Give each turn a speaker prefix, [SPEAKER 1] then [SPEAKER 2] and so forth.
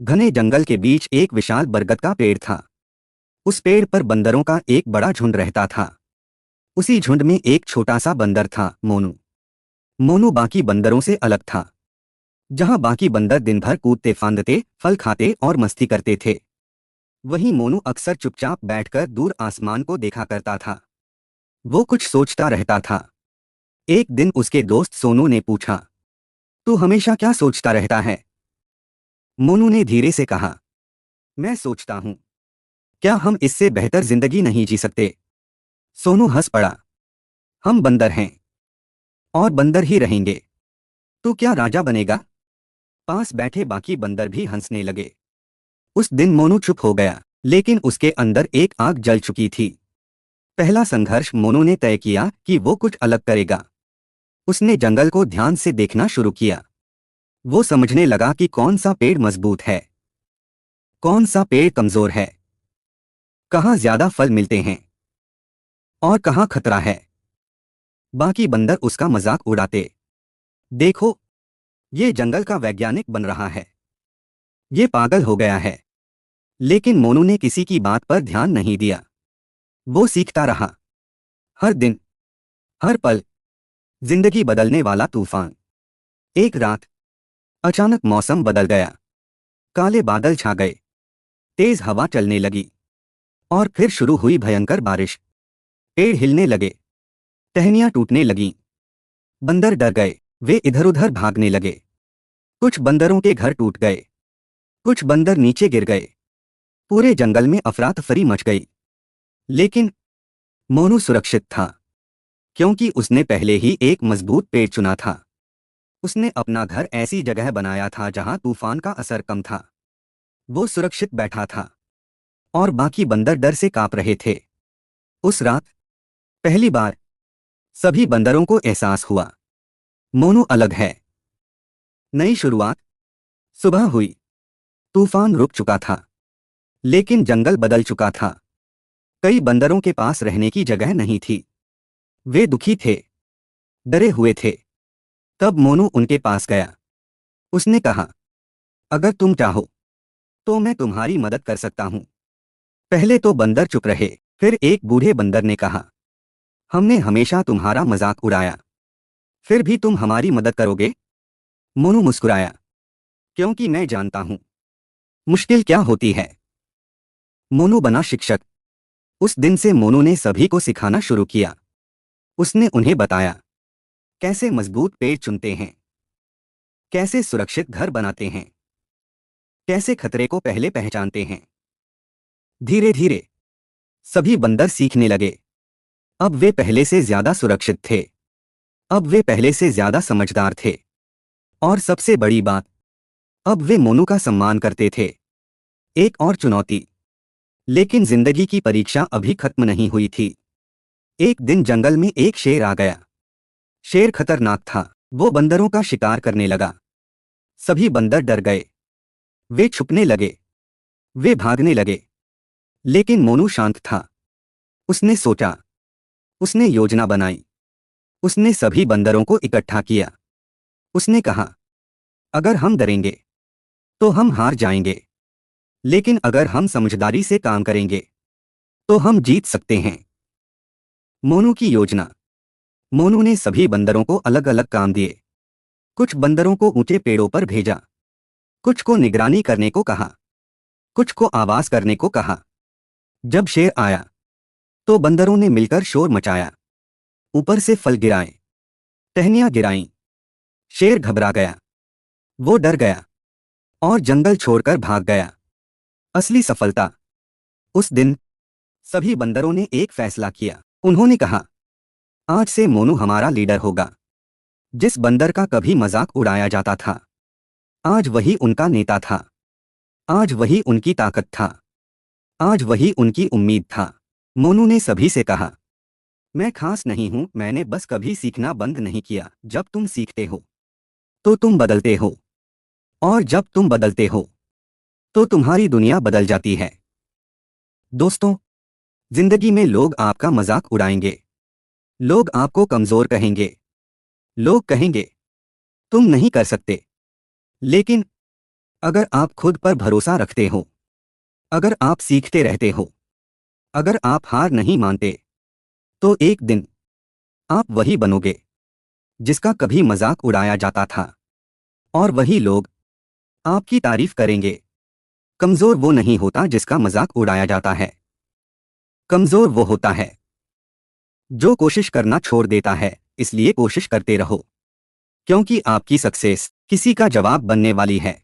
[SPEAKER 1] घने जंगल के बीच एक विशाल बरगद का पेड़ था। उस पेड़ पर बंदरों का एक बड़ा झुंड रहता था। उसी झुंड में एक छोटा सा बंदर था, मोनू। मोनू बाकी बंदरों से अलग था। जहां बाकी बंदर दिन भर कूदते फांदते, फल खाते और मस्ती करते थे, वहीं मोनू अक्सर चुपचाप बैठकर दूर आसमान को देखा करता था। वो कुछ सोचता रहता था। एक दिन उसके दोस्त सोनू ने पूछा, तू हमेशा क्या सोचता रहता है? मोनू ने धीरे से कहा, मैं सोचता हूं, क्या हम इससे बेहतर जिंदगी नहीं जी सकते? सोनू हंस पड़ा, हम बंदर हैं और बंदर ही रहेंगे। तू क्या राजा बनेगा? पास बैठे बाकी बंदर भी हंसने लगे। उस दिन मोनू चुप हो गया, लेकिन उसके अंदर एक आग जल चुकी थी। पहला संघर्ष मोनू ने तय किया कि वो कुछ अलग करेगा। उसने जंगल को ध्यान से देखना शुरू किया। वो समझने लगा कि कौन सा पेड़ मजबूत है, कौन सा पेड़ कमजोर है, कहाँ ज्यादा फल मिलते हैं और कहाँ खतरा है। बाकी बंदर उसका मजाक उड़ाते, देखो, ये जंगल का वैज्ञानिक बन रहा है, ये पागल हो गया है। लेकिन मोनू ने किसी की बात पर ध्यान नहीं दिया। वो सीखता रहा। हर दिन, हर पल, जिंदगी बदलने वाला तूफान। एक रात अचानक मौसम बदल गया। काले बादल छा गए, तेज हवा चलने लगी और फिर शुरू हुई भयंकर बारिश। पेड़ हिलने लगे, टहनियां टूटने लगीं। बंदर डर गए, वे इधर उधर भागने लगे। कुछ बंदरों के घर टूट गए, कुछ बंदर नीचे गिर गए। पूरे जंगल में अफरा तफरी मच गई। लेकिन मोनू सुरक्षित था, क्योंकि उसने पहले ही एक मजबूत पेड़ चुना था। उसने अपना घर ऐसी जगह बनाया था जहां तूफान का असर कम था। वो सुरक्षित बैठा था और बाकी बंदर डर से कांप रहे थे। उस रात पहली बार सभी बंदरों को एहसास हुआ, मोनू अलग है। नई शुरुआत। सुबह हुई। तूफान रुक चुका था, लेकिन जंगल बदल चुका था। कई बंदरों के पास रहने की जगह नहीं थी। वे दुखी थे, डरे हुए थे। तब मोनू उनके पास गया। उसने कहा, अगर तुम चाहो तो मैं तुम्हारी मदद कर सकता हूं। पहले तो बंदर चुप रहे। फिर एक बूढ़े बंदर ने कहा, हमने हमेशा तुम्हारा मजाक उड़ाया, फिर भी तुम हमारी मदद करोगे? मोनू मुस्कुराया, क्योंकि मैं जानता हूं मुश्किल क्या होती है। मोनू बना शिक्षक। उस दिन से मोनू ने सभी को सिखाना शुरू किया। उसने उन्हें बताया कैसे मजबूत पेड़ चुनते हैं, कैसे सुरक्षित घर बनाते हैं, कैसे खतरे को पहले पहचानते हैं। धीरे धीरे सभी बंदर सीखने लगे। अब वे पहले से ज्यादा सुरक्षित थे। अब वे पहले से ज्यादा समझदार थे। और सबसे बड़ी बात, अब वे मोनू का सम्मान करते थे। एक और चुनौती। लेकिन जिंदगी की परीक्षा अभी खत्म नहीं हुई थी। एक दिन जंगल में एक शेर आ गया। शेर खतरनाक था। वो बंदरों का शिकार करने लगा। सभी बंदर डर गए। वे छुपने लगे, वे भागने लगे। लेकिन मोनू शांत था। उसने सोचा, उसने योजना बनाई। उसने सभी बंदरों को इकट्ठा किया। उसने कहा, अगर हम डरेंगे तो हम हार जाएंगे, लेकिन अगर हम समझदारी से काम करेंगे तो हम जीत सकते हैं। मोनू की योजना। मोनू ने सभी बंदरों को अलग अलग काम दिए। कुछ बंदरों को ऊंचे पेड़ों पर भेजा, कुछ को निगरानी करने को कहा, कुछ को आवाज करने को कहा। जब शेर आया तो बंदरों ने मिलकर शोर मचाया। ऊपर से फल गिराए, टहनियां गिराईं। शेर घबरा गया, वो डर गया और जंगल छोड़कर भाग गया। असली सफलता। उस दिन सभी बंदरों ने एक फैसला किया। उन्होंने कहा, आज से मोनू हमारा लीडर होगा। जिस बंदर का कभी मजाक उड़ाया जाता था, आज वही उनका नेता था। आज वही उनकी ताकत था। आज वही उनकी उम्मीद था। मोनू ने सभी से कहा, मैं खास नहीं हूं, मैंने बस कभी सीखना बंद नहीं किया। जब तुम सीखते हो तो तुम बदलते हो, और जब तुम बदलते हो तो तुम्हारी दुनिया बदल जाती है। दोस्तों, जिंदगी में लोग आपका मजाक उड़ाएंगे, लोग आपको कमजोर कहेंगे, लोग कहेंगे तुम नहीं कर सकते। लेकिन अगर आप खुद पर भरोसा रखते हो, अगर आप सीखते रहते हो, अगर आप हार नहीं मानते, तो एक दिन आप वही बनोगे जिसका कभी मजाक उड़ाया जाता था। और वही लोग आपकी तारीफ करेंगे। कमजोर वो नहीं होता जिसका मजाक उड़ाया जाता है। कमजोर वो होता है जो कोशिश करना छोड़ देता है। इसलिए कोशिश करते रहो, क्योंकि आपकी सक्सेस किसी का जवाब बनने वाली है।